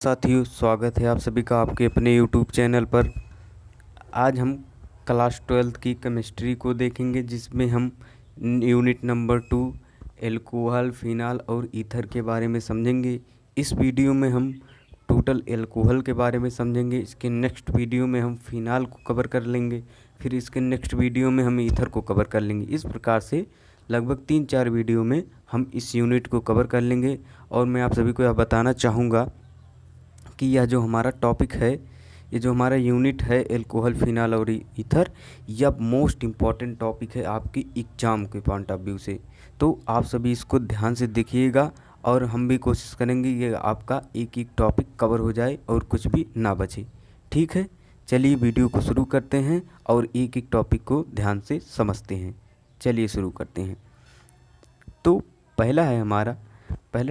साथियों, स्वागत है आप सभी का आपके अपने यूट्यूब चैनल पर। आज हम क्लास 12th की केमिस्ट्री को देखेंगे, जिसमें हम यूनिट नंबर 2 एल्कोहल, फिनाल और ईथर के बारे में समझेंगे। इस वीडियो में हम टोटल एल्कोहल के बारे में समझेंगे। इसके नेक्स्ट वीडियो में हम फिनाल को कवर कर लेंगे, फिर इसके नेक्स्ट वीडियो में हम ईथर को कवर कर लेंगे। इस प्रकार से लगभग 3-4 वीडियो में हम इस यूनिट को कवर कर लेंगे। और मैं आप सभी को यह बताना चाहूँगा कि यह जो हमारा टॉपिक है, ये जो हमारा यूनिट है एल्कोहल, फिनाल और ईथर, यह मोस्ट इम्पॉर्टेंट टॉपिक है आपकी एग्ज़ाम के पॉइंट ऑफ व्यू से। तो आप सभी इसको ध्यान से देखिएगा और हम भी कोशिश करेंगे ये आपका एक एक टॉपिक कवर हो जाए और कुछ भी ना बचे। ठीक है, चलिए वीडियो को शुरू करते हैं और एक एक टॉपिक को ध्यान से समझते हैं। चलिए शुरू करते हैं। तो पहला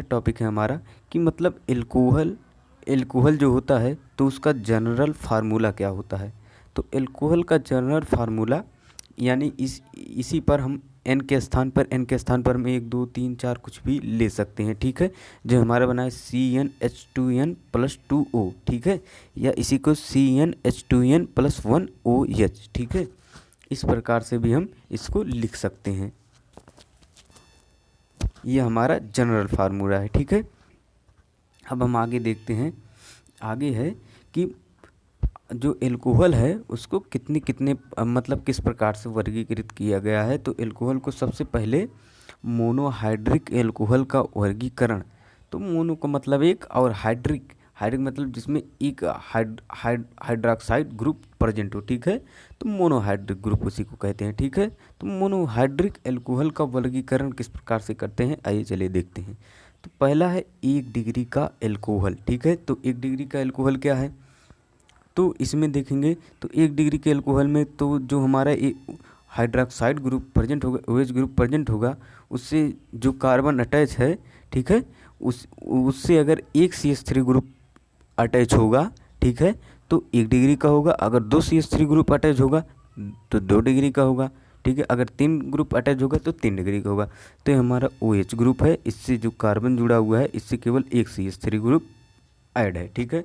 टॉपिक है हमारा कि मतलब एल्कोहल जो होता है तो उसका जनरल फार्मूला क्या होता है। तो एल्कोहल का जनरल फार्मूला यानी इसी पर हम एन के स्थान पर हम 1 2 3 4 कुछ भी ले सकते हैं। ठीक है, जो हमारा बना है CnH2n+2O। ठीक है, या इसी को CnH2n+1OH। ठीक है, इस प्रकार से भी हम इसको लिख सकते हैं। ये हमारा जनरल फार्मूला है। ठीक है, अब हम आगे देखते हैं। आगे है कि जो एल्कोहल है उसको कितने मतलब किस प्रकार से वर्गीकृत किया गया है। तो एल्कोहल को सबसे पहले मोनोहाइड्रिक एल्कोहल का वर्गीकरण, तो मोनो का मतलब एक और हाइड्रिक मतलब जिसमें एक हाइड्रोक्साइड ग्रुप प्रेजेंट हो। ठीक है, तो मोनोहाइड्रिक ग्रुप उसी को कहते हैं। ठीक है, तो मोनोहाइड्रिक एल्कोहल का वर्गीकरण किस प्रकार से करते हैं, आइए चलिए देखते हैं। तो पहला है 1 डिग्री का एल्कोहल। ठीक है, तो 1 डिग्री का एल्कोहल क्या है, तो इसमें देखेंगे तो 1 डिग्री के एल्कोहल में तो जो हमारा हाइड्रोक्साइड ग्रुप प्रेजेंट होगा, OH ग्रुप प्रेजेंट होगा, उससे जो कार्बन अटैच है, ठीक है, उससे अगर एक CH3 ग्रुप अटैच होगा, ठीक है, तो 1 डिग्री का होगा। अगर 2 CH3 ग्रुप अटैच होगा तो 2 डिग्री का होगा। ठीक है, अगर 3 ग्रुप अटैच होगा तो 3 डिग्री का होगा। तो ये हमारा OH ग्रुप है, इससे जो कार्बन जुड़ा हुआ है इससे केवल एक CH3 ग्रुप ऐड है। ठीक है,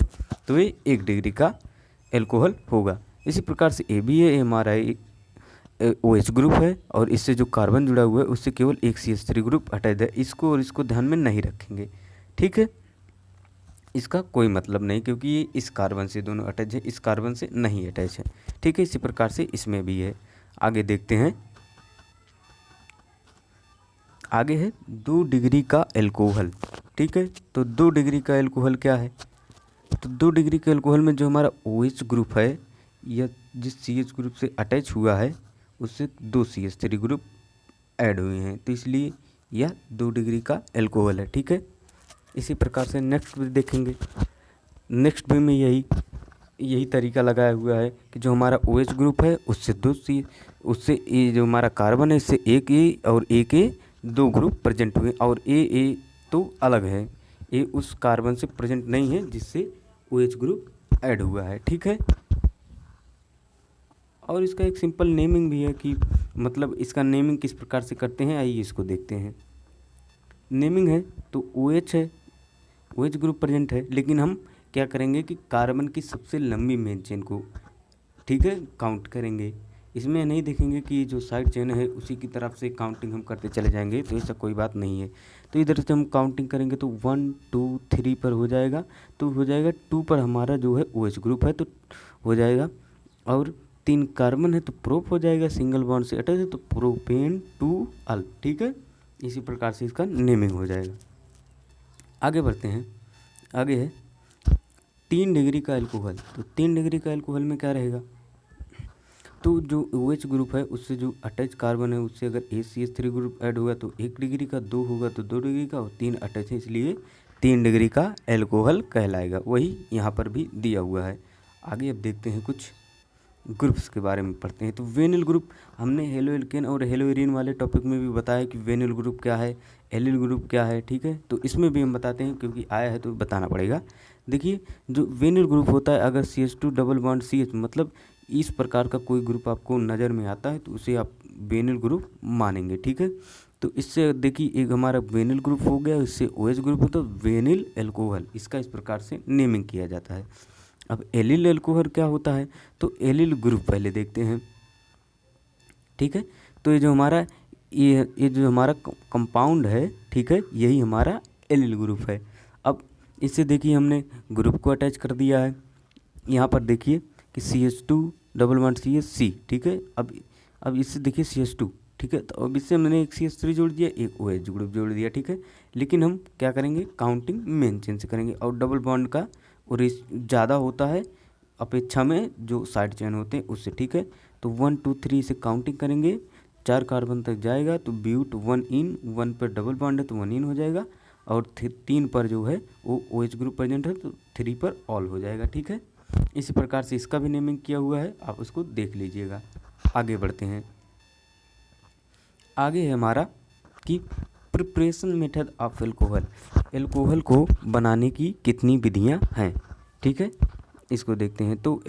तो ये 1 डिग्री का एल्कोहल होगा। इसी प्रकार से ए भी है, ये हमारा OH ग्रुप है और इससे जो कार्बन जुड़ा हुआ है उससे केवल एक CH3 ग्रुप अटैच है। इसको और इसको ध्यान में नहीं रखेंगे। ठीक है, इसका कोई मतलब नहीं, क्योंकि ये इस कार्बन से दोनों अटैच है, इस कार्बन से नहीं अटैच है। ठीक है, इसी प्रकार से इसमें भी है। आगे देखते हैं। आगे है 2 डिग्री का एल्कोहल। ठीक है, तो 2 डिग्री का एल्कोहल क्या है, तो 2 डिग्री के एल्कोहल में जो हमारा OH ग्रुप है या जिस CH ग्रुप से अटैच हुआ है उससे 2 CH3 ग्रुप ऐड हुए हैं, तो इसलिए यह 2 डिग्री का एल्कोहल है। ठीक है, इसी प्रकार से नेक्स्ट भी देखेंगे। नेक्स्ट भी में यही तरीका लगाया हुआ है कि जो हमारा OH ग्रुप है उससे ये जो हमारा कार्बन है इससे एक A और एक A 2 ग्रुप प्रेजेंट हुए, और A तो अलग है, ये उस कार्बन से प्रेजेंट नहीं है जिससे OH ग्रुप ऐड हुआ है। ठीक है, और इसका एक सिंपल नेमिंग भी है कि मतलब इसका नेमिंग किस प्रकार से करते हैं, आइए इसको देखते हैं। नेमिंग है तो OH है, OH ग्रुप प्रेजेंट है, लेकिन हम क्या करेंगे कि कार्बन की सबसे लंबी मेन चेन को, ठीक है, काउंट करेंगे। इसमें नहीं देखेंगे कि जो साइड चेन है उसी की तरफ से काउंटिंग हम करते चले जाएंगे, तो ऐसा कोई बात नहीं है। तो इधर से हम काउंटिंग करेंगे तो 1 2 3 पर हो जाएगा, तो हो जाएगा 2 पर हमारा जो है OH ग्रुप है तो हो जाएगा, और 3 कार्बन है तो प्रोप हो जाएगा, सिंगल बॉन्ड से अटैच है तो प्रोपेन 2 अल। ठीक है, इसी प्रकार से इसका नेमिंग हो जाएगा। आगे बढ़ते हैं। आगे है 3 डिग्री का एल्कोहल। तो 3 डिग्री का एल्कोहल में क्या रहेगा, तो जो OH ग्रुप है उससे जो अटैच कार्बन है उससे अगर एक CH3 ग्रुप ऐड होगा तो 1 डिग्री का, 2 होगा तो 2 डिग्री का, और 3 अटैच है इसलिए 3 डिग्री का एल्कोहल कहलाएगा। वही यहाँ पर भी दिया हुआ है। आगे अब देखते हैं कुछ ग्रुप्स के बारे में पढ़ते हैं। तो वेनिल ग्रुप हमने हेलो एल्केन और हेलो एरीन वाले टॉपिक में भी बताया कि वेनिल ग्रुप क्या है, एलिल ग्रुप क्या है। ठीक है, तो इसमें भी हम बताते हैं क्योंकि आया है तो बताना पड़ेगा। देखिए, जो वेनिल ग्रुप होता है, अगर CH2 डबल बॉन्ड CH मतलब इस प्रकार का कोई ग्रुप आपको नज़र में आता है तो उसे आप वेनिल ग्रुप मानेंगे। ठीक है, तो इससे देखिए एक हमारा वेनिल ग्रुप हो गया, इससे OH ग्रुप हो तो वेनिल एल्कोहल, इसका इस प्रकार से नेमिंग किया जाता है। अब एलिल एल्कोहल क्या होता है, तो एलिल ग्रुप पहले देखते हैं, ठीक है। तो ये जो हमारा ये जो हमारा कंपाउंड है, ठीक है, यही हमारा एलिल ग्रुप है। अब इससे देखिए हमने ग्रुप को अटैच कर दिया है, यहाँ पर देखिए कि CH2 डबल बॉन्ड CH3, ठीक है। अब इससे देखिए CH2, ठीक है। तो अब इससे हमने एक CH3 जोड़ दिया, एक OH ग्रुप जोड़ दिया, ठीक है। लेकिन हम क्या करेंगे, काउंटिंग मेन चेन से करेंगे, और डबल बॉन्ड का और ज़्यादा होता है अपेक्षा में जो साइड चेन होते हैं उससे, ठीक है। तो 1 2 3 से काउंटिंग करेंगे, 4 कार्बन तक जाएगा तो ब्यूट 1 इन, 1 पर डबल बॉन्ड है तो 1 इन हो जाएगा, और 3 पर जो है वो OH ग्रुप प्रेजेंट है तो 3 पर ऑल हो जाएगा, ठीक है। इसी प्रकार से इसका भी नेमिंग किया हुआ है, आप उसको देख लीजिएगा। आगे बढ़ते हैं, आगे है हमारा कि preparation method of alcohol, alcohol को बनाने की कितनी विधियां हैं, ठीक है, इसको देखते हैं। तो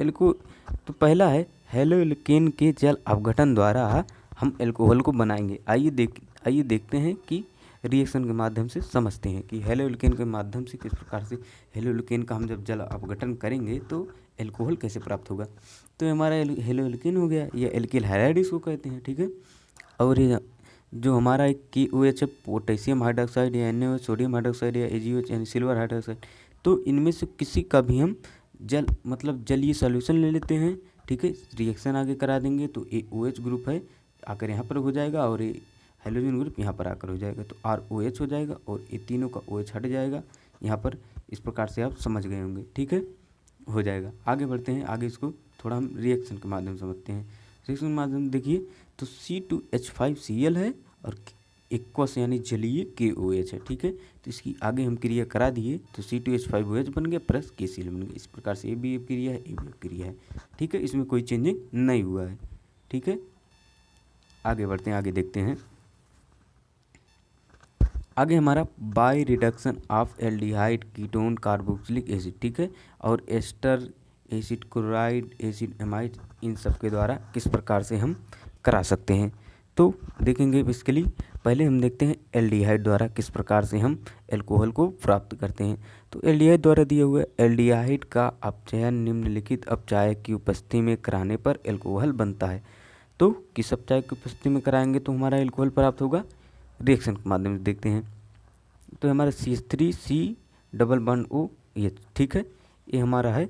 पहला है हेलोइल्केन के जल अपघटन द्वारा हम एल्कोहल को बनाएंगे। आइए देखते हैं कि रिएक्शन के माध्यम से समझते हैं कि हेलोइल्केन के माध्यम से किस प्रकार से हेलोइल्केन का हम जब जल अपघटन करेंगे तो एल्कोहल कैसे प्राप्त होगा। तो ये हमारा हेलोइल्केन हो गया, या एल्किल हाइड्राइड इसको कहते हैं, ठीक है। और ये जो हमारा एक KOH है, पोटेशियम हाइड्रोक्साइड या NaOH, सोडियम हाइड्रोक्साइड या AgOH यानी सिल्वर हाइड्रोक्साइड, तो इनमें से किसी का भी हम जलीय सॉल्यूशन ले लेते हैं, ठीक है। रिएक्शन आगे करा देंगे तो OH ग्रुप है आकर यहाँ पर हो जाएगा, और ये हाइड्रोजन ग्रुप यहाँ पर आकर हो जाएगा तो ROH हो जाएगा, और ये तीनों का OH हट जाएगा यहाँ पर। इस प्रकार से आप समझ गए होंगे, ठीक है, हो जाएगा। आगे बढ़ते हैं, आगे इसको थोड़ा हम रिएक्शन के माध्यम से समझते हैं। रिएक्शन के माध्यम से देखिए तो C2H5Cl है और एक्वस यानी जलीय KOH है, ठीक है। तो इसकी आगे हम क्रिया करा दिए तो C2H5OH बन गया प्लस KCl बन गया। इस प्रकार से ये भी एक क्रिया है, ये भी एक क्रिया है, ठीक है। इसमें कोई चेंजिंग नहीं हुआ है, ठीक है। आगे बढ़ते हैं, आगे देखते हैं। आगे हमारा by reduction of aldehyde ketone carboxylic acid, ठीक है, और ester acid, chloride acid, amide, इन सब के द्वारा किस प्रकार से हम करा सकते हैं तो देखेंगे। इसके लिए पहले हम देखते हैं एल्डिहाइड द्वारा किस प्रकार से हम एल्कोहल को प्राप्त करते हैं। तो एल्डिहाइड द्वारा दिया हुआ एल्डिहाइड का अपचयन निम्नलिखित अपचायक की उपस्थिति में कराने पर एल्कोहल बनता है। तो किस अपचायक की उपस्थिति में कराएंगे तो हमारा एल्कोहल प्राप्त होगा, रिएक्शन के माध्यम से देखते हैं। तो हमारा CH3C डबल बॉन्ड OH, ठीक है, ये हमारा है।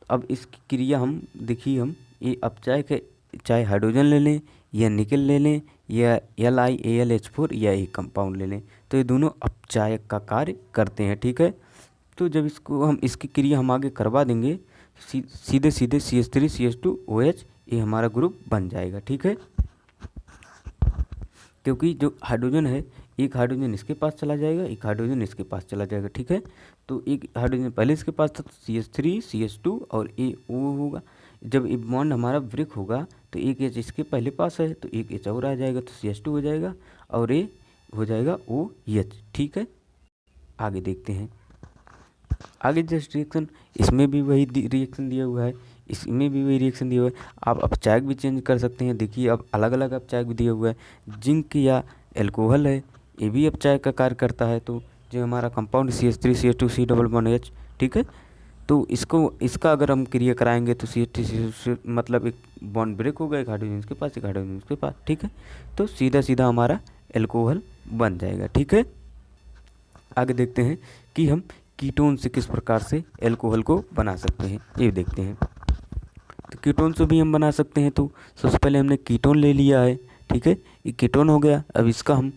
अब इसकी क्रिया हम देखिए, हम ये अपचायक है, चाहे हाइड्रोजन ले लें या निकल ले लें या LiAlH4 या एक कंपाउंड ले लें, तो ये दोनों अपचायक का कार्य करते हैं, ठीक है। तो जब इसकी क्रिया हम आगे करवा देंगे सीधे CH3CH2OH ये हमारा ग्रुप बन जाएगा, ठीक है। क्योंकि जो हाइड्रोजन है, एक हाइड्रोजन इसके पास चला जाएगा, एक हाइड्रोजन इसके पास चला जाएगा, ठीक है। तो एक हाइड्रोजन पहले इसके पास था तो CH3 CH2 और O होगा। जब ये बॉन्ड हमारा ब्रेक होगा तो एक H इसके पहले पास है तो एक H और आ जाएगा तो CH2 हो जाएगा, और ये हो जाएगा OH, ठीक है। आगे देखते हैं, आगे जस्ट रिएक्शन, इसमें भी वही रिएक्शन दिया हुआ है, इसमें भी वही रिएक्शन दिया हुआ है। आप अपचायक भी चेंज कर सकते हैं, देखिए अब अलग अलग अपचायक भी दिया हुआ है। जिंक या एल्कोहल है, ये भी अपचायक का कार्य करता है। तो जो हमारा compound CH3CH2C double bond H, ठीक है, तो इसका अगर हम क्रिया कराएंगे तो CH3 मतलब एक बॉन्ड ब्रेक होगा, एक हाइड्रोजन इसके पास, एक हाइड्रोजन इसके पास, ठीक है। तो सीधा सीधा हमारा एल्कोहल बन जाएगा, ठीक है। आगे देखते हैं कि हम कीटोन से किस प्रकार से एल्कोहल को बना सकते हैं, ये देखते हैं। तो कीटोन से भी हम बना सकते हैं। तो सबसे पहले हमने कीटोन ले लिया है, ठीक है, ये कीटोन हो गया। अब इसका हम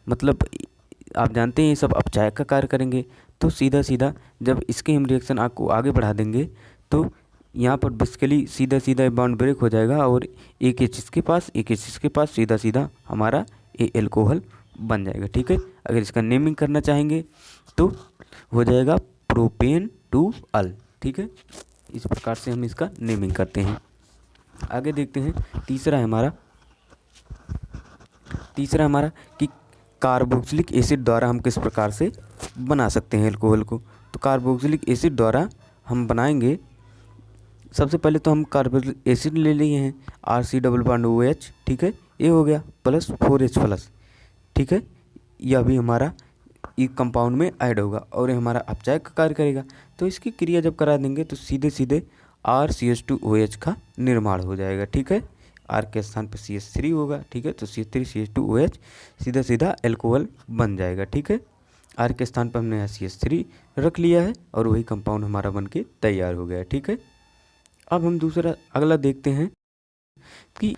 मतलब आप जानते हैं ये सब अपचायक का कार्य करेंगे, तो सीधा सीधा जब इसके हम रिएक्शन आपको आगे बढ़ा देंगे तो यहाँ पर बेसिकली सीधा सीधा बॉन्ड ब्रेक हो जाएगा, और एक H इसके पास, एक H इसके पास, सीधा सीधा हमारा ये एल्कोहल बन जाएगा, ठीक है। अगर इसका नेमिंग करना चाहेंगे तो हो जाएगा प्रोपेन टू अल, ठीक है। इस प्रकार से हम इसका नेमिंग करते हैं। आगे देखते हैं, तीसरा हमारा कि कार्बोक्सिलिक एसिड द्वारा हम किस प्रकार से बना सकते हैं एल्कोहल को। तो कार्बोक्सिलिक एसिड द्वारा हम बनाएंगे, सबसे पहले तो हम कार्बोक्सिलिक एसिड ले लिए हैं RC डबल बॉन्ड OH, ठीक है, ये हो गया प्लस 4H प्लस। ठीक है, यह भी हमारा एक कंपाउंड में ऐड होगा और ये हमारा अपचायक का कार्य करेगा। तो इसकी क्रिया जब करा देंगे तो सीधे सीधे RCH2OH का निर्माण हो जाएगा। ठीक है, R के स्थान पर CH3 होगा। ठीक है, तो CH3CH2OH सीधा सीधा एल्कोहल बन जाएगा। ठीक है, R के स्थान पर हमने यहाँ CH3 रख लिया है और वही कंपाउंड हमारा बन के तैयार हो गया। ठीक है, अब हम दूसरा अगला देखते हैं कि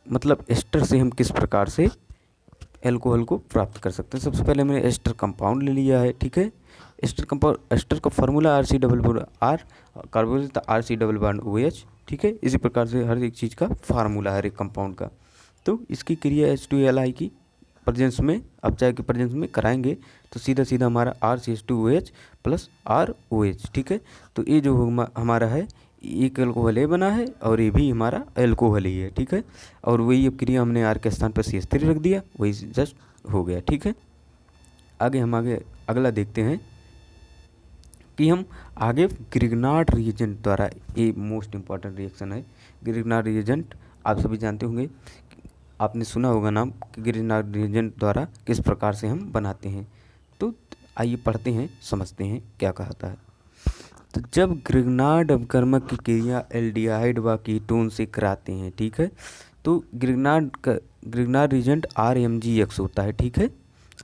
मतलब एस्टर से हम किस प्रकार से एल्कोहल को प्राप्त कर सकते हैं। सबसे पहले हमने एस्टर कंपाउंड ले लिया है। ठीक है, एस्टर का formula RC double bond R, carbonyl RC double bond OH। ठीक है, इसी प्रकार से हर एक चीज़ का फार्मूला हर एक कंपाउंड का। तो इसकी क्रिया H2Li की प्रेजेंस में, अपचायक के प्रेजेंस में कराएंगे तो सीधा सीधा हमारा RCH2OH प्लस ROH। ठीक है, तो ये जो हमारा है एक एल्कोहल बना है और ये भी हमारा एल्कोहल ही है। ठीक है, और वही अब क्रिया हमने R के स्थान पर CH3 रख दिया, वही जस्ट हो गया। ठीक है, आगे अगला देखते हैं कि हम आगे ग्रिग्नार्ड रिएजेंट द्वारा, ये मोस्ट इम्पॉर्टेंट रिएक्शन है। ग्रिग्नार्ड रिएजेंट आप सभी जानते होंगे, आपने सुना होगा नाम कि ग्रिग्नार्ड रिएजेंट द्वारा किस प्रकार से हम बनाते हैं। तो आइए पढ़ते हैं, समझते हैं क्या कहता है। तो जब ग्रिग्नार्ड अपकर्मक की क्रिया एल्डिहाइड व कीटोन से कराते हैं, ठीक है, तो ग्रिग्नार्ड रिएजेंट RMgX होता है। ठीक है,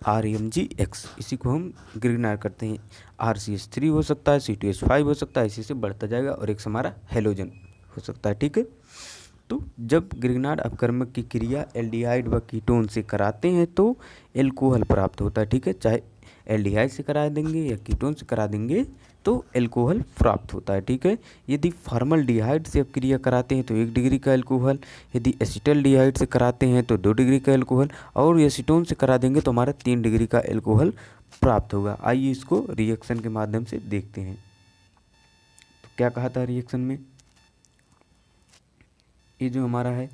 RMgX, इसी को हम ग्रिग्नार्ड करते हैं। RCH3 हो सकता है, C2H5 हो सकता है, इसी से बढ़ता जाएगा और एक हमारा हेलोजन हो सकता है। ठीक है, तो जब ग्रिग्नार्ड अपकर्मक की क्रिया एल्डिहाइड व कीटोन से कराते हैं तो एल्कोहल प्राप्त होता है। ठीक है, चाहे एल्डिहाइड से करा देंगे या कीटोन से करा देंगे तो एल्कोहल प्राप्त होता है। ठीक है, यदि फॉर्मल्डिहाइड से क्रिया कराते हैं तो 1 डिग्री का एल्कोहल, यदि एसिटल्डिहाइड से कराते हैं तो 2 डिग्री का एल्कोहल, और एसीटोन से करा देंगे तो हमारा 3 डिग्री का एल्कोहल प्राप्त होगा। आइए इसको रिएक्शन के माध्यम से देखते हैं। तो क्या कहा था रिएक्शन में, ये जो हमारा है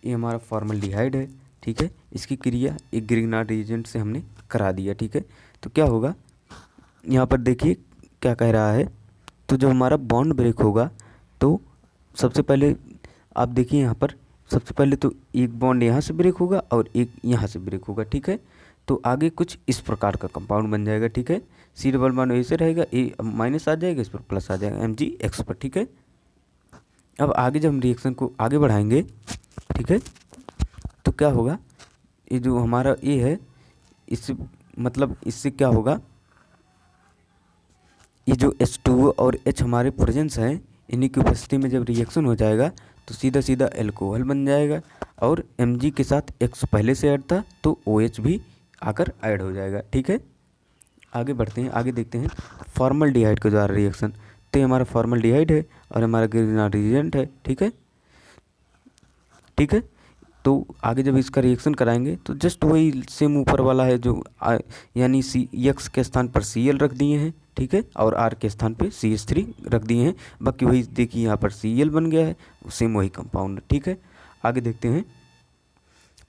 ये हमारा फॉर्मल्डिहाइड है। ठीक है, इसकी क्रिया एक ग्रिग्नार्ड रिएजेंट से हमने करा दिया। ठीक है, तो क्या होगा, यहाँ पर देखिए क्या कह रहा है। तो जब हमारा बॉन्ड ब्रेक होगा तो सबसे पहले आप देखिए यहाँ पर, सबसे पहले तो एक बॉन्ड यहाँ से ब्रेक होगा और एक यहाँ से ब्रेक होगा। ठीक है, तो आगे कुछ इस प्रकार का कंपाउंड बन जाएगा। ठीक है, C डबल बॉन्ड ऐसे रहेगा, ए माइनस आ जाएगा, इस पर प्लस आ जाएगा MgX पर। ठीक है, अब आगे जब हम रिएक्शन को आगे बढ़ाएंगे, ठीक है, तो क्या होगा, ये जो हमारा ए है इससे मतलब इससे क्या होगा, ये जो H2O और H हमारे प्रेजेंस हैं, इन्हीं की उपस्थिति में जब रिएक्शन हो जाएगा तो सीधा सीधा एल्कोहल बन जाएगा और Mg के साथ X पहले से ऐड था तो OH भी आकर ऐड हो जाएगा। ठीक है, आगे बढ़ते हैं, आगे देखते हैं फॉर्मल्डिहाइड के द्वारा रिएक्शन। तो ये हमारा फॉर्मल्डिहाइड है और हमारा ग्रिग्नार्ड रिएजेंट है। ठीक है, ठीक है, तो आगे जब इसका रिएक्शन कराएंगे तो जस्ट वही सेम ऊपर वाला है जो यानी X के स्थान पर Cl रख दिए हैं। ठीक है, और R के स्थान पे CH3 रख दिए हैं, बाकी वही देखिए यहाँ पर Cl बन गया है, सेम वही कंपाउंड। ठीक है, आगे देखते हैं,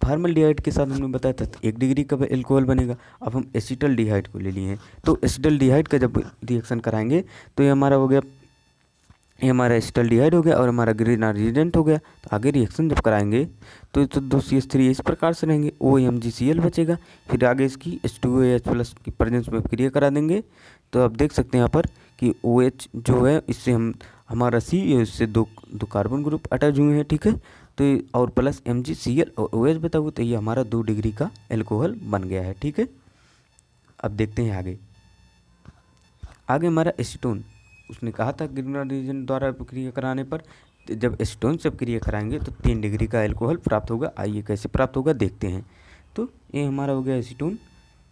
फॉर्मल्डिहाइड के साथ हमने बताया था 1 डिग्री का एल्कोहल बनेगा। अब हम एसिटल्डिहाइड को ले लिए हैं, तो एसिटल्डिहाइड का जब रिएक्शन कराएंगे तो ये हमारा हो गया, ये हमारा एसिटल्डिहाइड हो गया और हमारा ग्रिग्नार्ड रिएजेंट हो गया। तो आगे रिएक्शन जब कराएंगे तो 2 CH3 इस प्रकार से रहेंगे, OMgCl बचेगा। फिर आगे इसकी H2OH प्लस की प्रेजेंस में क्रिया करा देंगे तो आप देख सकते हैं यहाँ पर कि OH जो है इससे हमारा C, इससे दो कार्बन ग्रुप अटैच हुए हैं। ठीक है, तो और प्लस MgCl और OH बता हुआ, तो ये हमारा 2 डिग्री का एल्कोहल बन गया है। ठीक है, अब देखते हैं आगे हमारा एसीटोन। उसने कहा था ग्रिग्नार्ड रिएजेंट द्वारा क्रिया कराने पर जब एसीटोन से क्रिया कराएंगे तो 3 डिग्री का एल्कोहल प्राप्त होगा। आइए कैसे प्राप्त होगा देखते हैं। तो ये हमारा हो गया एसीटोन।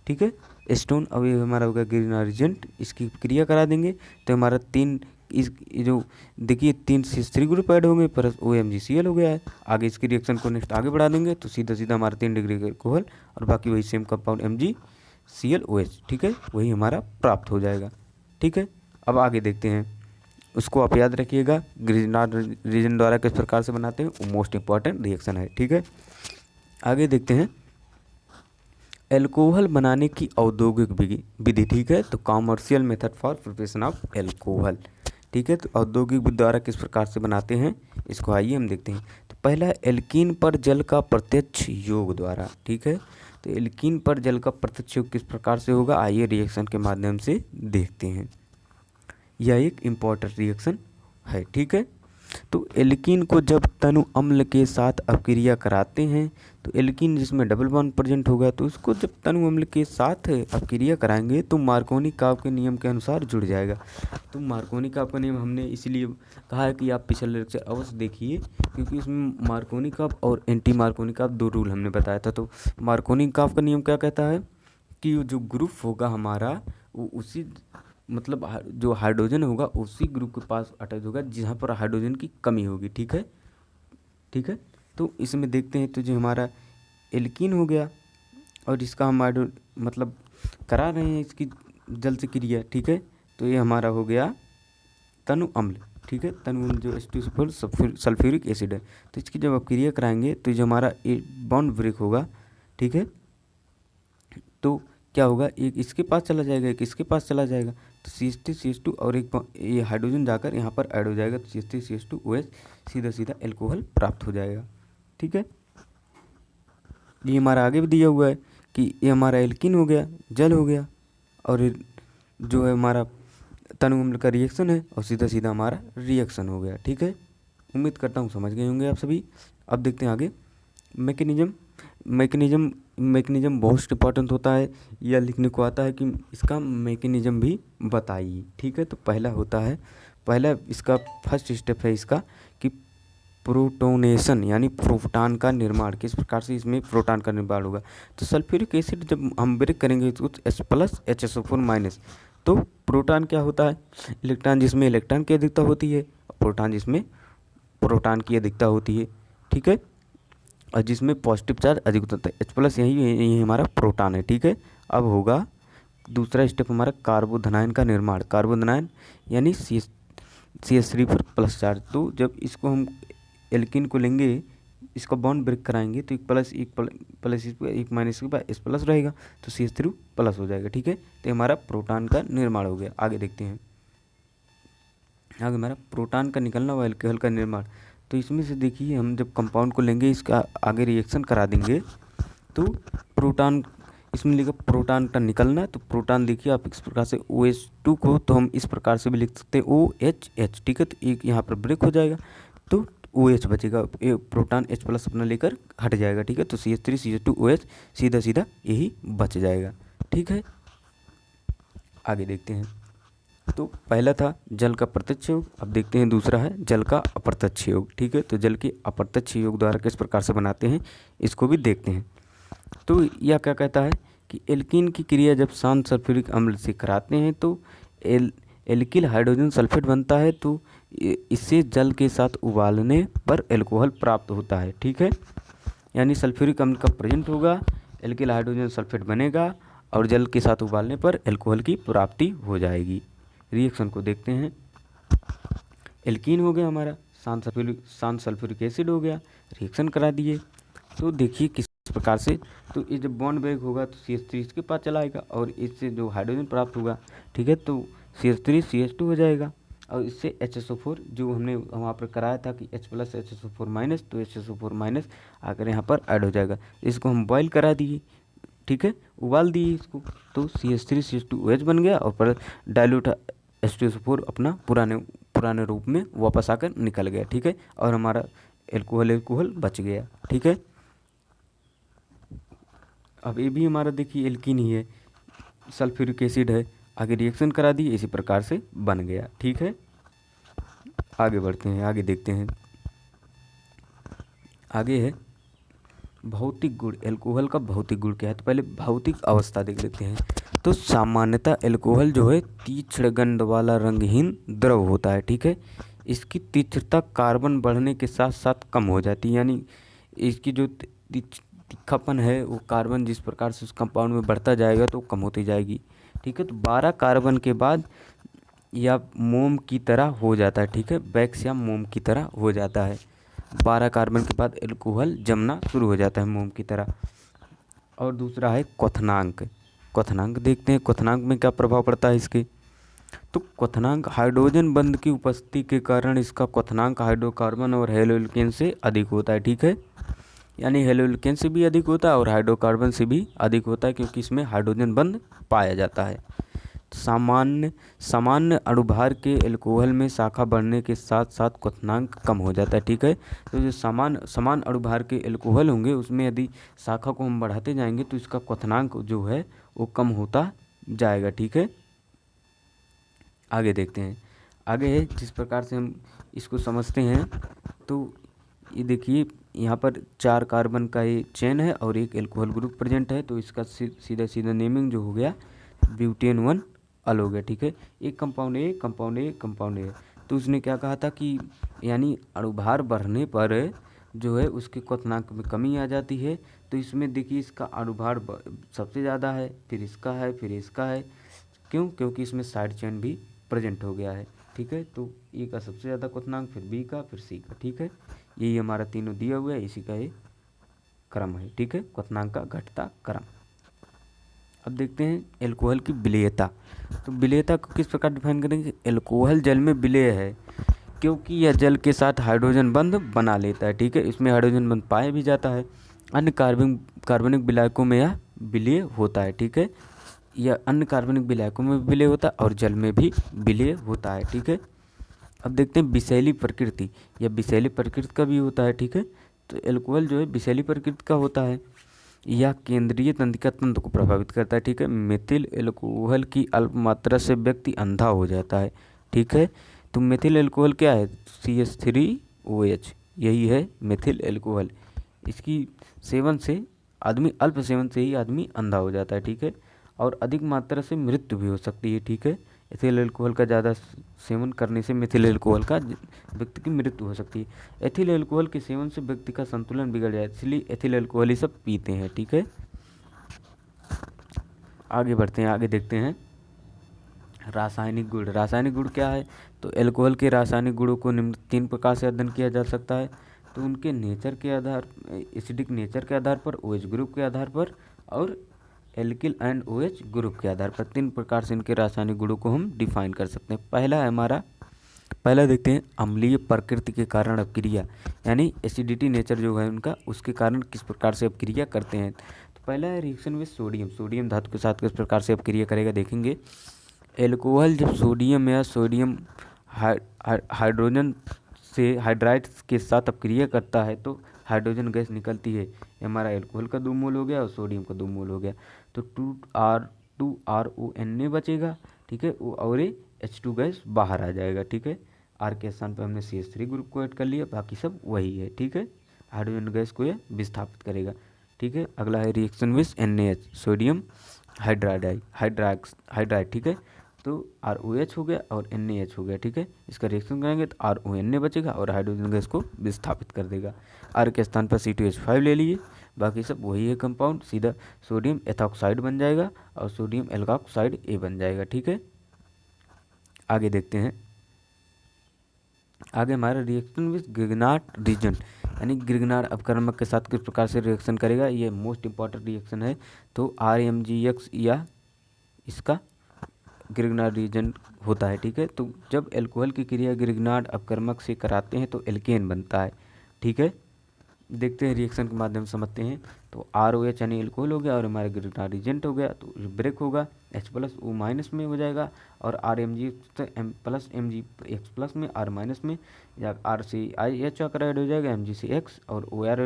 ठीक है, एसीटोन, अब ये हमारा हो गया ग्रिग्नार्ड रिएजेंट, इसकी क्रिया करा देंगे तो हमारा 3 इस जो देखिए 3 CH3 ग्रुप ऐड होंगे प्लस OMgCl हो गया है। आगे इसकी रिएक्शन को नेक्स्ट आगे बढ़ा देंगे तो सीधा सीधा हमारा 3 डिग्री का एल्कोहल और बाकी वही सेम कंपाउंड MgCl OH। ठीक है, वही हमारा प्राप्त हो जाएगा। ठीक है, अब आगे देखते हैं, उसको आप याद रखिएगा ग्रिग्नार्ड रिएजेंट द्वारा किस प्रकार से बनाते हैं, वो मोस्ट इंपॉर्टेंट रिएक्शन है। ठीक है, आगे देखते हैं एल्कोहल बनाने की औद्योगिक विधि। ठीक है, तो commercial method for preparation of alcohol. ठीक है, तो औद्योगिक विधि द्वारा किस प्रकार से बनाते हैं इसको आइए हम देखते हैं। तो पहला एल्कीन पर जल का प्रत्यक्ष योग द्वारा, ठीक है। तो एल्कीन पर जल का प्रत्यक्ष योग किस प्रकार से होगा, आइए रिएक्शन के माध्यम से देखते हैं। यह एक इम्पॉर्टेंट रिएक्शन है, ठीक है। तो एल्कीन को जब तनु अम्ल के साथ अपक्रिया कराते हैं, तो एल्कीन जिसमें डबल बॉन्ड प्रेजेंट होगा, तो उसको जब तनु अम्ल के साथ अपक्रिया कराएंगे तो मार्कोनी काव के नियम के अनुसार जुड़ जाएगा। तो मार्कोनी काव का नियम हमने इसलिए कहा है कि आप पिछले लेक्चर अवश्य देखिए, क्योंकि उसमें मार्कोनी काव और एंटी मार्कोनी काव दो रूल हमने बताया था। तो मार्कोनी काव का नियम क्या कहता है कि जो ग्रुप होगा हमारा वो उसी मतलब जो हाइड्रोजन होगा उसी ग्रुप के पास अटैच होगा जहाँ पर हाइड्रोजन की कमी होगी, ठीक है, ठीक है। तो इसमें देखते हैं, तो जो हमारा एल्कीन हो गया और इसका हम मतलब करा रहे हैं इसकी जल से क्रिया, ठीक है। तो ये हमारा हो गया तनु अम्ल, ठीक है। तनु अम्ल जो H2 सल्फ्यूरिक एसिड है, तो इसकी जब आप क्रिया कराएंगे तो जो हमारा बॉन्ड ब्रेक होगा, ठीक है, तो क्या होगा, एक इसके पास चला जाएगा, एक इसके पास चला जाएगा, तो CH3CH2 और एक ये हाइड्रोजन जाकर यहाँ पर ऐड हो जाएगा, तो CH3CH2OH सीधा सीधा एल्कोहल प्राप्त हो जाएगा, ठीक है। ये हमारा आगे भी दिया हुआ है कि ये हमारा एल्कीन हो गया, जल हो गया, और जो है हमारा तनु अम्ल का रिएक्शन है और सीधा सीधा हमारा रिएक्शन हो गया, ठीक है। उम्मीद करता हूँ समझ गए होंगे आप सभी। अब देखते हैं आगे मैकेनिज्म बहुत इंपॉर्टेंट होता है, यह लिखने को आता है कि इसका मैकेनिज्म भी बताइए, ठीक है। तो पहला इसका फर्स्ट स्टेप है इसका कि प्रोटोनेशन यानी प्रोटॉन का निर्माण, किस प्रकार से इसमें प्रोटॉन का निर्माण होगा। तो सल्फ्यूरिक एसिड जब हम ब्रेक करेंगे तो H+ HSO4-, तो प्रोटॉन क्या होता है, इलेक्ट्रॉन जिसमें इलेक्ट्रॉन की अधिकता होती है, प्रोटॉन जिसमें प्रोटॉन की अधिकता होती है, ठीक है, और जिसमें पॉजिटिव चार्ज अधिक होता है। H+ यही हमारा प्रोटॉन है, ठीक है। अब होगा दूसरा स्टेप हमारा कार्बोधनायन का निर्माण, कार्बोधनायन यानी CH3 पर प्लस चार्ज। तो जब इसको हम एल्कीन को लेंगे, इसका बॉन्ड ब्रेक कराएंगे तो एक प्लस एक माइनस के बाद H+ रहेगा, तो CH3+ हो जाएगा, ठीक है। तो हमारा प्रोटॉन का निर्माण हो गया। आगे देखते हैं, आगे हमारा प्रोटॉन का निकलना व एल्कोहल का निर्माण। तो इसमें से देखिए हम जब कंपाउंड को लेंगे, इसका आगे रिएक्शन करा देंगे, तो प्रोटॉन इसमें लिखा प्रोटॉन का निकलना, तो प्रोटॉन देखिए आप इस प्रकार से OH2 को तो हम इस प्रकार से भी लिख सकते हैं OHH, ठीक है। तो एक यहाँ पर ब्रेक हो जाएगा तो OH बचेगा, प्रोटॉन H+ अपना लेकर हट जाएगा, ठीक है। तो CH3CH2OH सीधा सीधा यही बच जाएगा, ठीक है। आगे देखते हैं, तो पहला था जल का प्रत्यक्ष योग, अब देखते हैं दूसरा है जल का अप्रत्यक्ष योग, ठीक है। तो जल के अप्रत्यक्ष योग द्वारा किस प्रकार से बनाते हैं इसको भी देखते हैं। तो यह क्या कहता है कि एल्कीन की क्रिया जब शांत सल्फ्यूरिक अम्ल से कराते हैं तो एल्किल हाइड्रोजन सल्फेट बनता है, तो इससे जल के साथ उबालने पर एल्कोहल प्राप्त होता है, ठीक है। यानी सल्फ्यूरिक अम्ल का प्रेजेंट होगा, एल्किल हाइड्रोजन सल्फेट बनेगा और जल के साथ उबालने पर एल्कोहल की प्राप्ति हो जाएगी। रिएक्शन को देखते हैं, एल्कीन हो गया हमारा, शांत सल्फ्यूरिक एसिड हो गया, रिएक्शन करा दिए। तो देखिए किस प्रकार से, तो ये जब बॉन्ड ब्रेक होगा तो CH3 इसके पास चला आएगा और इससे जो हाइड्रोजन प्राप्त होगा, ठीक है, तो CH3 CH2 हो जाएगा और इससे HSO4 जो हमने वहाँ पर कराया था कि H+ HSO4-, तो HSO4- आकर यहाँ पर ऐड हो जाएगा। इसको हम बॉयल करा दिए, ठीक है, उबाल दिए इसको, तो CH3 CH2OH बन गया और पर डाइल्यूट H2SO4 अपना पुराने रूप में वापस आकर निकल गया, ठीक है, और हमारा एल्कोहल बच गया, ठीक है। अब ये भी हमारा देखिए एल्कीन ही है, सल्फ्यूरिक एसिड है, आगे रिएक्शन करा दी, इसी प्रकार से बन गया, ठीक है। आगे बढ़ते हैं, आगे देखते हैं, आगे है भौतिक गुण। एल्कोहल का भौतिक गुण क्या है, तो पहले भौतिक अवस्था देख लेते हैं। तो सामान्यतः एल्कोहल जो है तीक्ष्ण गंध वाला रंगहीन द्रव होता है, ठीक है। इसकी तीक्ष्णता कार्बन बढ़ने के साथ साथ कम हो जाती है, यानी इसकी जो तीखापन है वो कार्बन जिस प्रकार से उस कंपाउंड में बढ़ता जाएगा तो कम होती जाएगी, ठीक है। तो 12 कार्बन के बाद यह मोम की तरह हो जाता है, ठीक है, वैक्स या मोम की तरह हो जाता है। 12 कार्बन के बाद एल्कोहल जमना शुरू हो जाता है मोम की तरह। और दूसरा है क्वथनांक। क्वथनांक देखते हैं, क्वथनांक में क्या प्रभाव पड़ता है इसके। तो क्वथनांक हाइड्रोजन बंध की उपस्थिति के कारण इसका क्वथनांक हाइड्रोकार्बन और हेलोल्केन से अधिक होता है, ठीक है। यानी हेलोल्केन से भी अधिक होता है और हाइड्रोकार्बन से भी अधिक होता है, क्योंकि इसमें हाइड्रोजन बंध पाया जाता है। सामान्य अणुभार के एल्कोहल में शाखा बढ़ने के साथ साथ क्वथनांक कम हो जाता है, ठीक है। तो जो समान अणुभार के एल्कोहल होंगे उसमें यदि शाखा को हम बढ़ाते जाएंगे तो इसका क्वथनांक जो है वो कम होता जाएगा, ठीक है। आगे देखते हैं। आगे है जिस प्रकार से हम इसको समझते हैं, तो ये देखिए यहाँ पर 4 कार्बन का ये चेन है और एक एल्कोहल ग्रुप प्रेजेंट है, तो इसका सीधा सीधा नेमिंग जो हो गया ब्यूटेन 1 अल हो गया, ठीक है। एक compound A compound A compound A, तो उसने क्या कहा था कि यानी अणुभार बढ़ने पर जो है उसके क्वथनांक में कमी आ जाती है। तो इसमें देखिए इसका अणुभार सबसे ज़्यादा है, फिर इसका है, फिर इसका है। क्यों? क्योंकि इसमें साइड चेन भी प्रेजेंट हो गया है, ठीक है। तो ए का सबसे ज़्यादा क्वथनांक, फिर बी का, फिर सी का, ठीक है। यही हमारा तीनों दिया हुआ है, इसी का ये क्रम है, ठीक है, क्वथनांक का घटता क्रम। अब देखते हैं एल्कोहल की विलेयता। तो विलेयता को किस प्रकार डिफाइन करेंगे? एल्कोहल जल में विलेय है क्योंकि यह जल के साथ हाइड्रोजन बंध बना लेता है, ठीक है। इसमें हाइड्रोजन बंध पाया भी जाता है। अन्य कार्बनिक विलायकों में यह विलेय होता है, ठीक है। यह अन्य कार्बनिक विलायकों में भी विलेय होता है और जल में भी विलेय होता है, ठीक है। अब देखते हैं विषैली प्रकृति। यह विषैली प्रकृति का भी होता है, ठीक है। तो एल्कोहल जो है विषैली प्रकृति का होता है। यह केंद्रीय तंत्रिका तंत्र को प्रभावित करता है, ठीक है। मिथिल एल्कोहल की अल्प मात्रा से व्यक्ति अंधा हो जाता है, ठीक है। तो मिथिल एल्कोहल क्या है? CH3OH, यही है मिथिल एल्कोहल। इसकी सेवन से आदमी अल्प सेवन से ही आदमी अंधा हो जाता है, ठीक है। और अधिक मात्रा से मृत्यु भी हो सकती है, ठीक है। एथिल एल्कोहल का ज़्यादा सेवन करने से मिथिल एल्कोहल का व्यक्ति की मृत्यु हो सकती है। एथिल एल्कोहल के सेवन से व्यक्ति का संतुलन बिगड़ जाए, इसलिए एथिल एल्कोहल ही सब पीते हैं, ठीक है। आगे बढ़ते हैं, आगे देखते हैं रासायनिक गुण। रासायनिक गुण क्या है? तो एल्कोहल के रासायनिक गुणों को निम्न 3 प्रकार से अध्ययन किया जा सकता है। तो उनके नेचर के आधार, एसिडिक नेचर के आधार पर, OH ग्रुप के आधार पर और एल्किल एंड OH ग्रुप के आधार पर 3 प्रकार से इनके रासायनिक गुणों को हम डिफाइन कर सकते हैं। पहला देखते हैं अम्लीय प्रकृति के कारण अपक्रिया, यानी एसिडिटी नेचर जो है उनका, उसके कारण किस प्रकार से अपक्रिया करते हैं। तो पहला है रिएक्शन विद सोडियम। सोडियम धातु के साथ किस प्रकार से अपक्रिया करेगा देखेंगे। एल्कोहल जब सोडियम या सोडियम हाइड्रोजन से हाइड्राइड के साथ अपक्रिया करता है तो हाइड्रोजन गैस निकलती है। हमारा एल्कोहल का 2 मोल हो गया और सोडियम का 2 मोल हो गया, तो 2RONA बचेगा, ठीक है। और H2 गैस बाहर आ जाएगा, ठीक है। R के स्थान पर हमने CH3 ग्रुप को ऐड कर लिया, बाकी सब वही है, ठीक है। हाइड्रोजन गैस को यह विस्थापित करेगा, ठीक है। अगला है reaction with NaH, sodium hydride, ठीक है। तो ROH हो गया और NaH हो गया, ठीक है। इसका रिएक्शन करेंगे तो RONA बचेगा और हाइड्रोजन गैस को विस्थापित कर देगा। R के स्थान पर C2H5 ले लिए, बाकी सब वही है कंपाउंड, सीधा सोडियम एथॉक्साइड बन जाएगा और सोडियम एल्कोक्साइड A बन जाएगा, ठीक है। आगे देखते हैं। आगे हमारा रिएक्शन विद ग्रिग्नार्ड रीजन, यानी ग्रिग्नार्ड अपकर्मक के साथ किस प्रकार से रिएक्शन करेगा, ये मोस्ट इंपॉर्टेंट रिएक्शन है। तो RMgX या इसका ग्रिग्नार्ड रीजन होता है, ठीक है। तो जब एल्कोहल की क्रिया ग्रिग्नार्ड अपकर्मक से कराते हैं तो एल्केन बनता है, ठीक है। देखते हैं रिएक्शन के माध्यम से समझते हैं। तो ROH यानी एल्कोहल हो गया और हमारा ग्रिग्नार्ड रीजेंट हो गया, तो ब्रेक होगा, H+O- में हो जाएगा और RMg M+ MgX+ में, R- में, या RCIH आकर ऐड हो जाएगा, MgCX और OR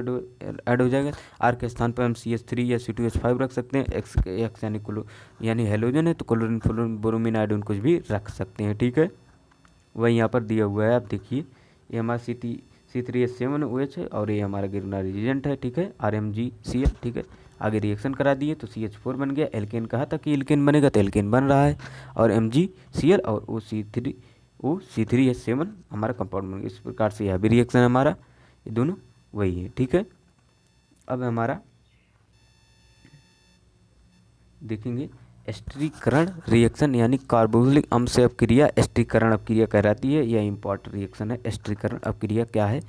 ऐड हो जाएगा। R के स्थान पर हम CH3 या C2H5 रख सकते हैं। X यानी हेलोजन है तो क्लोरीन फ्लोरीन ब्रोमीन आयोडीन कुछ भी रख सकते हैं, ठीक है। वही यहाँ पर दिया हुआ है, आप देखिए ये हमारा C3H7OH है और ये हमारा ग्रिग्नार्ड रीजेंट है, ठीक है, RMgCl, ठीक है। आगे रिएक्शन करा दिए तो CH4 बन गया। एल्केन कहा था कि एल्केन बनेगा तो एल्केन बन रहा है और MgCl और C3H7 हमारा कंपाउंड बन गया। इस प्रकार से यह भी रिएक्शन हमारा, ये दोनों वही है, ठीक है। अब हमारा देखेंगे एस्टरीकरण रिएक्शन, यानी कार्बोक्सिलिक अम्ल से अपक्रिया एस्टरीकरण अपक्रिया कहलाती है। यह इंपॉर्टेंट रिएक्शन है। एस्टरीकरण अपक्रिया क्या है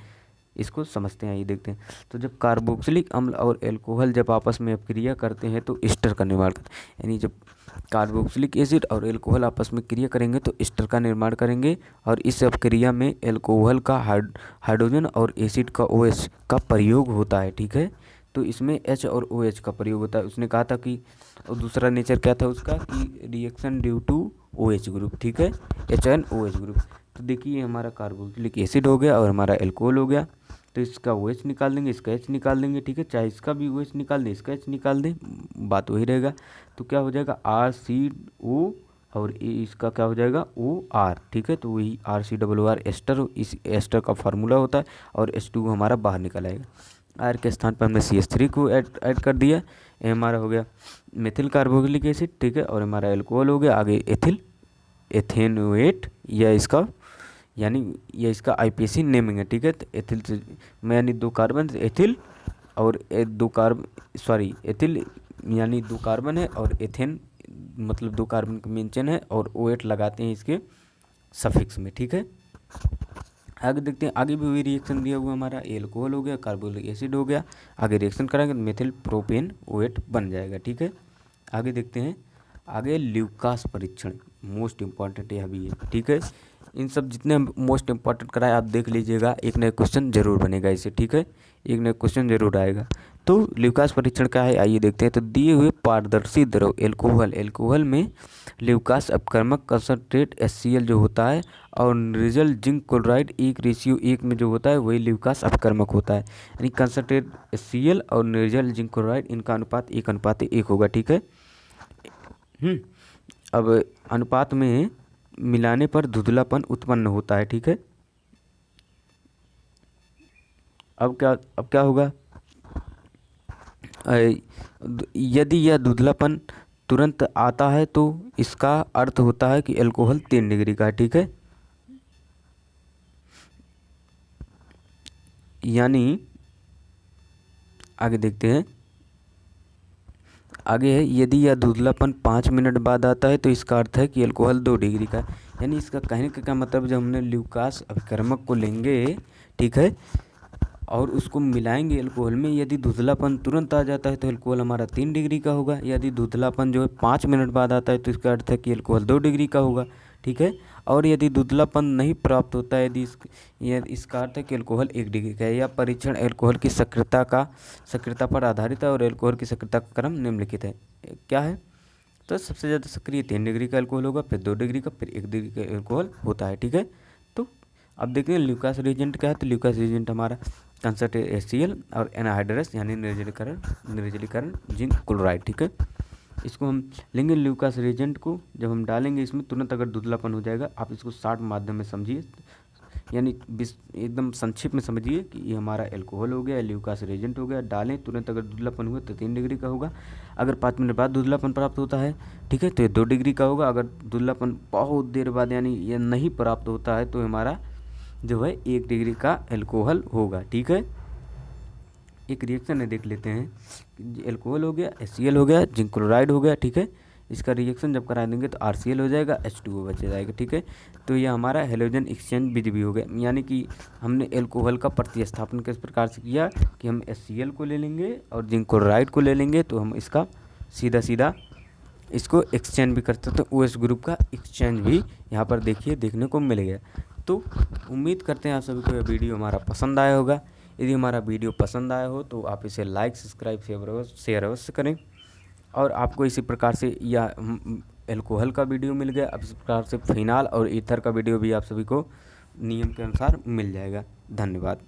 इसको समझते हैं, ये देखते हैं। तो जब कार्बोक्सिलिक अम्ल और एल्कोहल जब आपस में क्रिया करते हैं तो एस्टर का निर्माण करते हैं, यानी जब कार्बोक्सिलिक एसिड और एल्कोहल आपस में क्रिया करेंगे तो एस्टर का निर्माण करेंगे, और इस अपक्रिया में एल्कोहल का हाइड्रोजन और एसिड का OH का प्रयोग होता है, ठीक है। तो इसमें H और OH का प्रयोग होता है। उसने कहा था कि, और दूसरा नेचर क्या था उसका, कि reaction due to OH group, ठीक है, HNOH ग्रुप। तो देखिए हमारा कार्बोक्सिलिक एसिड हो गया और हमारा एल्कोहल हो गया, तो इसका OH निकाल देंगे, इसका H निकाल देंगे, ठीक है, चाहे इसका भी OH निकाल दें, इसका H निकाल दें, बात वही रहेगा। तो क्या हो जाएगा RCO, और इसका क्या हो जाएगा OR, ठीक है। तो वही RCRR एस्टर, इस एस्टर का फार्मूला होता है, और H2 हमारा बाहर निकल आएगा। R के स्थान पर हमने CH3 को ऐड कर दिया, ये हमारा हो गया मेथिल कार्बोक्सिलिक एसिड, ठीक है, और हमारा एल्कोहल हो गया। आगे एथेनोएट, या इसका यानी ये इसका IPAC नेमिंग है, ठीक है। तो एथिल से यानी 2 कार्बन, एथिल और एथिल यानी 2 कार्बन है, और एथेन मतलब 2 कार्बन का मेंशन है, और OH लगाते हैं इसके सफिक्स में, ठीक है। आगे देखते हैं, आगे भी वही रिएक्शन दिया हुआ हमारा, एल्कोहल हो गया, कार्बोक्सिलिक एसिड हो गया, आगे रिएक्शन करेंगे तो मेथिल प्रोपेन OH बन जाएगा, ठीक है। आगे देखते हैं, आगे ल्यूकास परीक्षण, मोस्ट इम्पॉर्टेंट यह भी है, ठीक है। इन सब जितने मोस्ट इम्पॉर्टेंट कराए आप देख लीजिएगा, एक नया क्वेश्चन जरूर बनेगा इससे, ठीक है, एक नया क्वेश्चन जरूर आएगा। तो ल्यूकास परीक्षण क्या है, आइए देखते हैं। तो दिए हुए पारदर्शी द्रव एल्कोहल में ल्यूकास अपकर्मक कंसंट्रेट HCl जो होता है, और निर्जल जिंक क्लोराइड 1:1 में जो होता है वही ल्यूकास अपकर्मक होता है, यानी कंसंट्रेट HCl और निर्जल जिंक क्लोराइड इनका अनुपात 1:1 होगा, ठीक है। अब अनुपात में मिलाने पर धुंधलापन उत्पन्न होता है, ठीक है। अब क्या होगा, यदि यह धुंधलापन तुरंत आता है तो इसका अर्थ होता है कि एल्कोहल 3 डिग्री का है, ठीक है। यानी आगे देखते हैं, आगे है, यदि यह धुंधलापन 5 मिनट बाद आता है तो इसका अर्थ है कि एल्कोहल 2 डिग्री का है। यानी इसका कहने का क्या मतलब, जब हमने ल्यूकास अभिकर्मक को लेंगे, ठीक है, और उसको मिलाएंगे एल्कोहल में, यदि धुंधलापन तुरंत आ जाता है तो एल्कोहल हमारा 3 डिग्री का होगा। यदि धुंधलापन जो है 5 मिनट बाद आता है तो इसका अर्थ है कि एल्कोहल 2 डिग्री का होगा, ठीक है। और यदि धुंधलापन नहीं प्राप्त होता है, यदि इसका अर्थ है कि एल्कोहल 1 डिग्री का है। यह परीक्षण एल्कोहल की सक्रियता पर आधारित है, और एल्कोहल की सक्रियता का क्रम निम्नलिखित है। क्या है, तो सबसे ज़्यादा सक्रिय 3 डिग्री का एल्कोहल होगा, फिर 2 डिग्री का, फिर 1 डिग्री का एल्कोहल होता है, ठीक है। तो अब देखते हैं ल्यूकास रिएजेंट क्या है। तो ल्यूकास रिएजेंट हमारा कंसंट्रेट HCl और एनहाइड्रस यानी निर्जलीकरण जिंक क्लोराइड, ठीक है। इसको हम लेंगे ल्यूकास रिएजेंट को, जब हम डालेंगे इसमें तुरंत अगर धुंधलापन हो जाएगा, आप इसको शॉर्ट माध्यम में समझिए, यानी एकदम संक्षिप्त में समझिए कि ये हमारा एल्कोहल हो गया, ल्यूकास रिएजेंट हो गया, डालें तुरंत अगर धुंधलापन हुआ तो 3 डिग्री का होगा। अगर 5 मिनट बाद धुंधलापन प्राप्त होता है, ठीक है, तो ये 2 डिग्री का होगा। अगर धुंधलापन बहुत देर बाद यानी ये नहीं प्राप्त होता है तो हमारा जो है 1 डिग्री का एल्कोहल होगा, ठीक है। एक रिएक्शन है, देख लेते हैं। एल्कोहल हो गया, HCl हो गया, जिंक क्लोराइड हो गया, ठीक है। इसका रिएक्शन जब करा देंगे तो RCl हो जाएगा, H2O बच जाएगा, ठीक है। तो ये हमारा हेलोजन एक्सचेंज विधि भी हो गया, यानी कि हमने एल्कोहल का प्रतिस्थापन किस प्रकार से किया कि हम HCl को ले लेंगे और जिंक क्लोराइड को ले लेंगे, तो हम इसका सीधा इसको एक्सचेंज भी कर सकते हैं। OH ग्रुप का एक्सचेंज भी यहाँ पर देखने को मिल गया। तो उम्मीद करते हैं आप सभी को यह वीडियो हमारा पसंद आया होगा। यदि हमारा वीडियो पसंद आया हो तो आप इसे लाइक, सब्सक्राइब, शेयर अवश्य करें। और आपको इसी प्रकार से या एल्कोहल का वीडियो मिल गया, अब इस प्रकार से फिनाल और ईथर का वीडियो भी आप सभी को नियम के अनुसार मिल जाएगा। धन्यवाद।